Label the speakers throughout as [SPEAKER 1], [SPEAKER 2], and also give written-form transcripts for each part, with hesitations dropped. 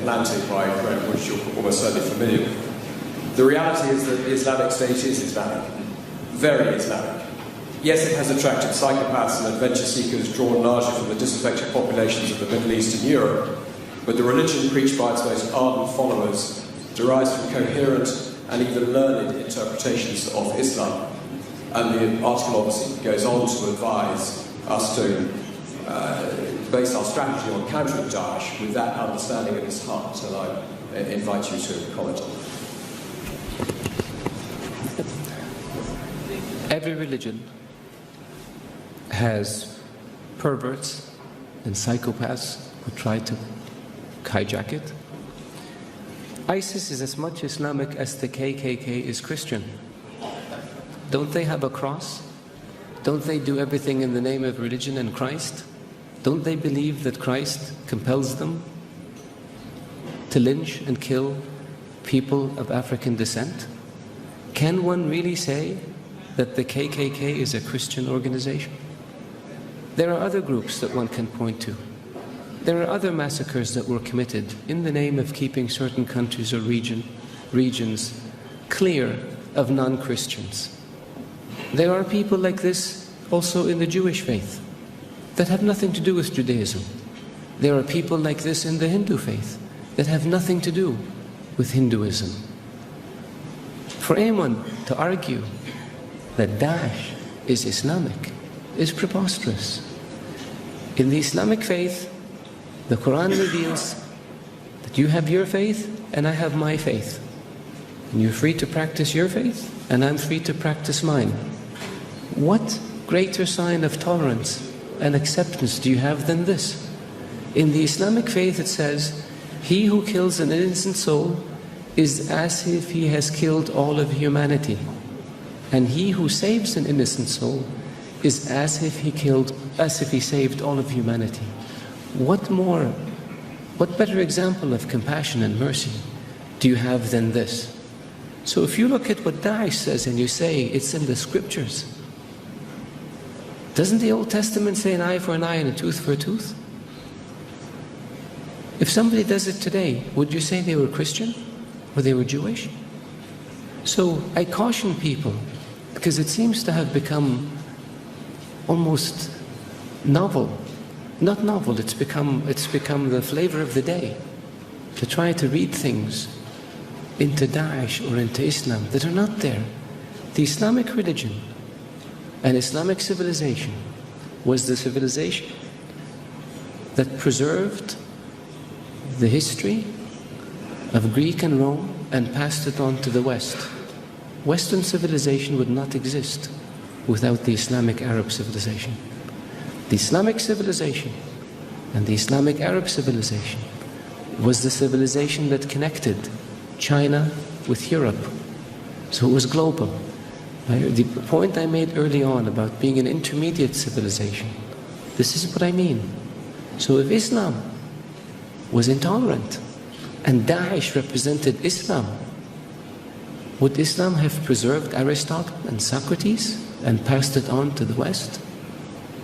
[SPEAKER 1] Atlantic by a friend, which you're almost certainly familiar with. The reality is that the Islamic State is Islamic, very Islamic. Yes, it has attracted psychopaths and adventure seekers drawn largely from the disaffected populations of the Middle East and Europe, but the religion preached by its most ardent followers derives from coherent and even learned interpretations of Islam. And the article obviously goes on to advise us to base our strategy on countering Daesh with that understanding at its heart, and I invite you to comment on that.
[SPEAKER 2] Every religion has perverts and psychopaths who try to hijack it. ISIS is as much Islamic as the KKK is Christian. Don't they have a cross? Don't they do everything in the name of religion and Christ? Don't they believe that Christ compels them to lynch and kill people of African descent? Can one really say that the KKK is a Christian organization? There are other groups that one can point to. There are other massacres that were committed in the name of keeping certain countries or regions clear of non-Christians. There are people like this also in the Jewish faith that have nothing to do with Judaism. There are people like this in the Hindu faith that have nothing to do with Hinduism. For anyone to argue that Daesh is Islamic is preposterous. In the Islamic faith, the Quran reveals that you have your faith and I have my faith. And you're free to practice your faith and I'm free to practice mine. What greater sign of tolerance and acceptance do you have than this? In the Islamic faith it says, he who kills an innocent soul is as if he has killed all of humanity. And he who saves an innocent soul is as if he saved all of humanity. What better example of compassion and mercy do you have than this? So if you look at what Daesh says and you say it's in the scriptures, doesn't the Old Testament say an eye for an eye and a tooth for a tooth? If somebody does it today, would you say they were Christian or they were Jewish? So I caution people, because it seems to have become almost novel. Not novel, it's become the flavor of the day to try to read things into Daesh or into Islam that are not there. The Islamic religion and Islamic civilization was the civilization that preserved the history of Greek and Rome and passed it on to the West. Western civilization would not exist without the Islamic Arab civilization. The Islamic civilization and the Islamic Arab civilization was the civilization that connected China with Europe. So it was global. The point I made early on about being an intermediate civilization, this is what I mean. So if Islam was intolerant and Daesh represented Islam, would Islam have preserved Aristotle and Socrates and passed it on to the West?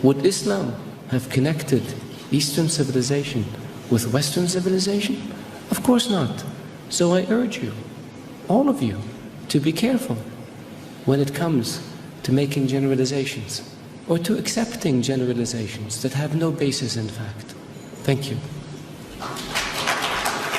[SPEAKER 2] Would Islam have connected Eastern civilization with Western civilization? Of course not. So I urge you, all of you, to be careful when it comes to making generalizations or to accepting generalizations that have no basis in fact. Thank you.